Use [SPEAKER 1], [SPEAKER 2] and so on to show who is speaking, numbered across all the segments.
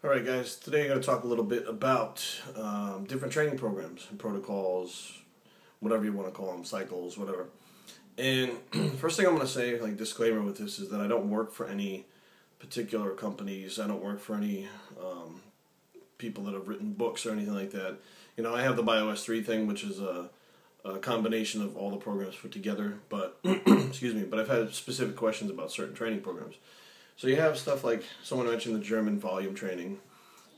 [SPEAKER 1] Alright guys, today I'm going to talk a little bit about different training programs and protocols, whatever you want to call them, cycles, whatever. And first thing I'm going to say, like disclaimer with this, is that I don't work for any particular companies. I don't work for any people that have written books or anything like that. You know, I have the Bios3 thing, which is a combination of all the programs put together, but excuse me, but I've had specific questions about certain training programs. So you have stuff like, someone mentioned the German volume training.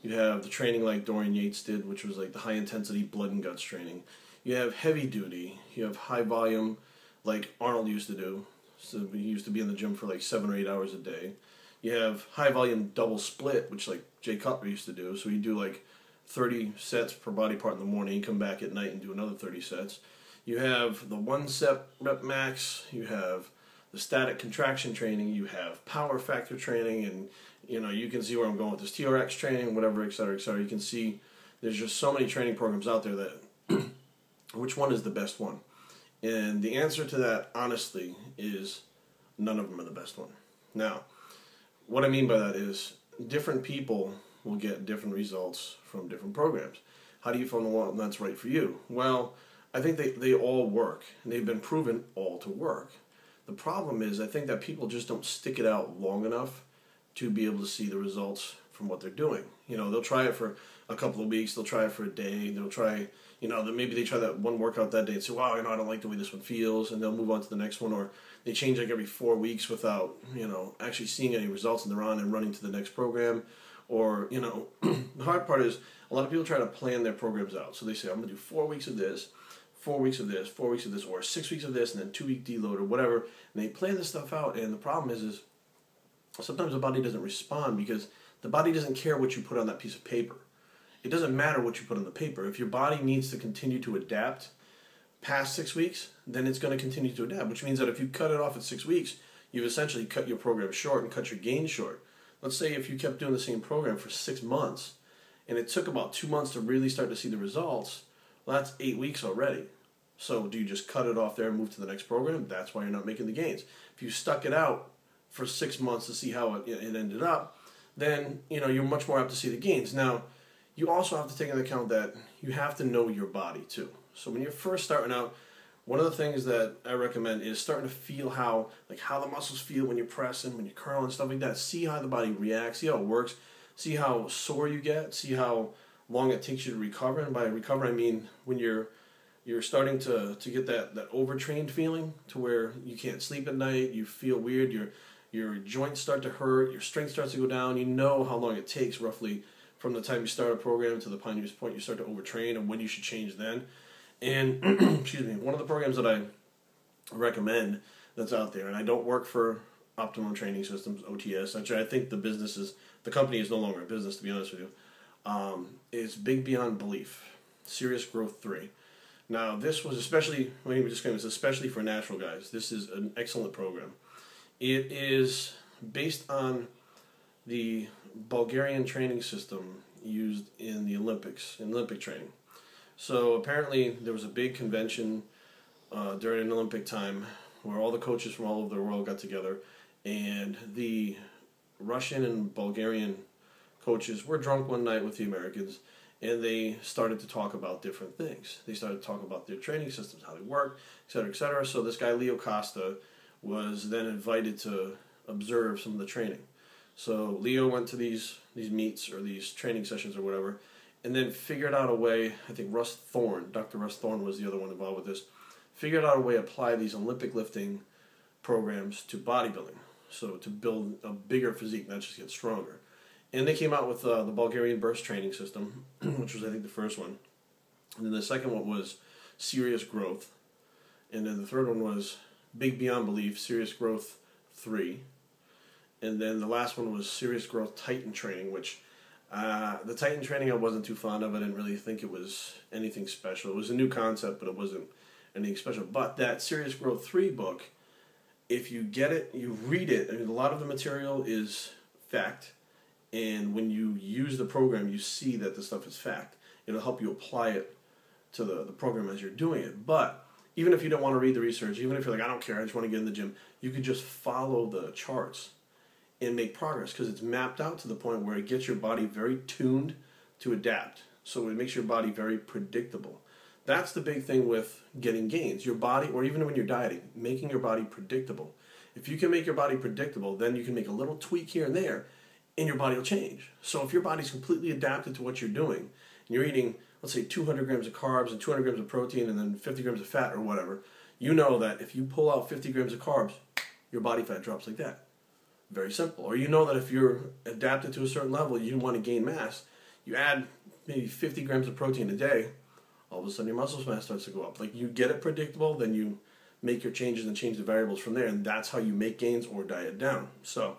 [SPEAKER 1] You have the training like Dorian Yates did, which was like the high intensity blood and guts training. You have heavy duty. You have high volume, like Arnold used to do. So he used to be in the gym for like 7 or 8 hours a day. You have high volume double split, which like Jay Cutler used to do. So you do like 30 sets per body part in the morning, you come back at night and do another 30 sets. You have the 1 set rep max. You have the static contraction training, you have power factor training, and you know, you can see where I'm going with this, TRX training, whatever, etc., etc. You can see there's just so many training programs out there that which one is the best one? And the answer to that, honestly, is none of them are the best one. Now, what I mean by that is different people will get different results from different programs. How do you find the one that's right for you? Well, I think they all work, and they've been proven all to work. The problem is, I think that people just don't stick it out long enough to be able to see the results from what they're doing. You know, they'll try it for a couple of weeks, they'll try it for a day, they'll try, you know, maybe they try that one workout that day and say, wow, you know, I don't like the way this one feels, and they'll move on to the next one, or they change like every 4 weeks without, you know, actually seeing any results, and they're on and running to the next program. Or, you know, the hard part is a lot of people try to plan their programs out. So they say, I'm going to do 4 weeks of this, 4 weeks of this, 4 weeks of this, or 6 weeks of this, and then 2-week deload or whatever. And they plan this stuff out, and the problem is sometimes the body doesn't respond because the body doesn't care what you put on that piece of paper. It doesn't matter what you put on the paper. If your body needs to continue to adapt past 6 weeks, then it's going to continue to adapt, which means that if you cut it off at 6 weeks, you've essentially cut your program short and cut your gains short. Let's say if you kept doing the same program for 6 months, and it took about 2 months to really start to see the results, well, that's 8 weeks already. So do you just cut it off there and move to the next program? That's why you're not making the gains. If you stuck it out for 6 months to see how it ended up, then you know you're much more apt to see the gains. Now, you also have to take into account that you have to know your body too. So when you're first starting out, one of the things that I recommend is starting to feel how the muscles feel when you're pressing, when you're curling, stuff like that. See how the body reacts, see how it works, see how sore you get, see how long it takes you to recover. And by recover, I mean when you're starting to get that overtrained feeling to where you can't sleep at night, you feel weird, your joints start to hurt, your strength starts to go down. You know how long it takes roughly from the time you start a program to the point you start to overtrain, and when you should change then. And excuse me, one of the programs that I recommend that's out there, and I don't work for Optimum Training Systems, OTS. Actually, I think the company is no longer a business, to be honest with you. Is Big Beyond Belief, Serious Growth 3. Now, this was especially for natural guys. This is an excellent program. It is based on the Bulgarian training system used in the Olympics, in Olympic training. So apparently there was a big convention during an Olympic time where all the coaches from all over the world got together, and the Russian and Bulgarian coaches were drunk one night with the Americans, and they started to talk about different things. They started to talk about their training systems, how they work, etc., etc. So this guy, Leo Costa, was then invited to observe some of the training. So Leo went to these meets or these training sessions or whatever, and then figured out a way. I think Dr. Russ Thorne was the other one involved with this, figured out a way to apply these Olympic lifting programs to bodybuilding, so to build a bigger physique, not just get stronger. And they came out with the Bulgarian burst training system, which was, I think, the first one. And then the second one was Serious Growth. And then the third one was Big Beyond Belief, Serious Growth 3. And then the last one was Serious Growth Titan Training, which the Titan training I wasn't too fond of. I didn't really think it was anything special. It was a new concept, but it wasn't anything special. But that Serious Growth 3 book, if you get it, you read it, I mean, a lot of the material is fact. And when you use the program, you see that the stuff is fact. It'll help you apply it to the program as you're doing it. But even if you don't want to read the research, even if you're like, I don't care, I just want to get in the gym, you can just follow the charts. and make progress, because it's mapped out to the point where it gets your body very tuned to adapt. So it makes your body very predictable. That's the big thing with getting gains. Your body, or even when you're dieting, making your body predictable. If you can make your body predictable, then you can make a little tweak here and there, and your body will change. So if your body's completely adapted to what you're doing, and you're eating, let's say, 200 grams of carbs and 200 grams of protein and then 50 grams of fat or whatever, you know that if you pull out 50 grams of carbs, your body fat drops like that. Very simple. Or you know that if you're adapted to a certain level, you want to gain mass, you add maybe 50 grams of protein a day, all of a sudden your muscle mass starts to go up. Like, you get it predictable, then you make your changes and change the variables from there, and that's how you make gains or diet down. So,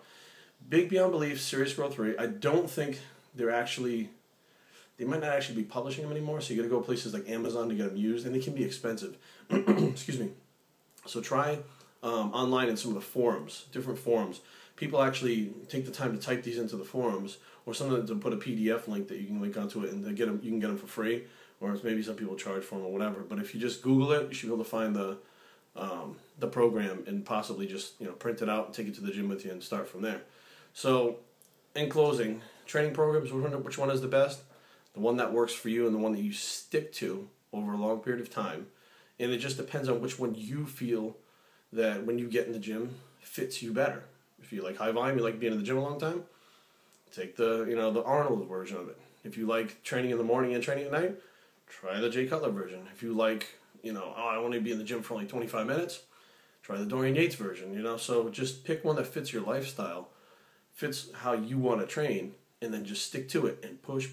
[SPEAKER 1] Big Beyond Belief, Serious Growth 3, I don't think they might not actually be publishing them anymore, so you got to go places like Amazon to get them used, and they can be expensive. Excuse me. So try online in some of the forums, different forums. People actually take the time to type these into the forums, or something to put a PDF link that you can link onto it, and you can get them for free, or maybe some people charge for them or whatever. But if you just Google it, you should be able to find the program and possibly just print it out and take it to the gym with you and start from there. So, in closing, training programs, which one is the best? The one that works for you and the one that you stick to over a long period of time. And it just depends on which one you feel that when you get in the gym fits you better. If you like high volume, you like being in the gym a long time, take the Arnold version of it. If you like training in the morning and training at night, try the Jay Cutler version. If you like, I want to be in the gym for only 25 minutes, try the Dorian Yates version, So just pick one that fits your lifestyle, fits how you want to train, and then just stick to it and push,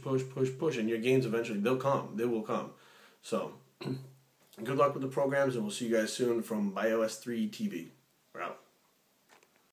[SPEAKER 1] and your gains eventually, they'll come. They will come. So, good luck with the programs, and we'll see you guys soon from Bios3 TV.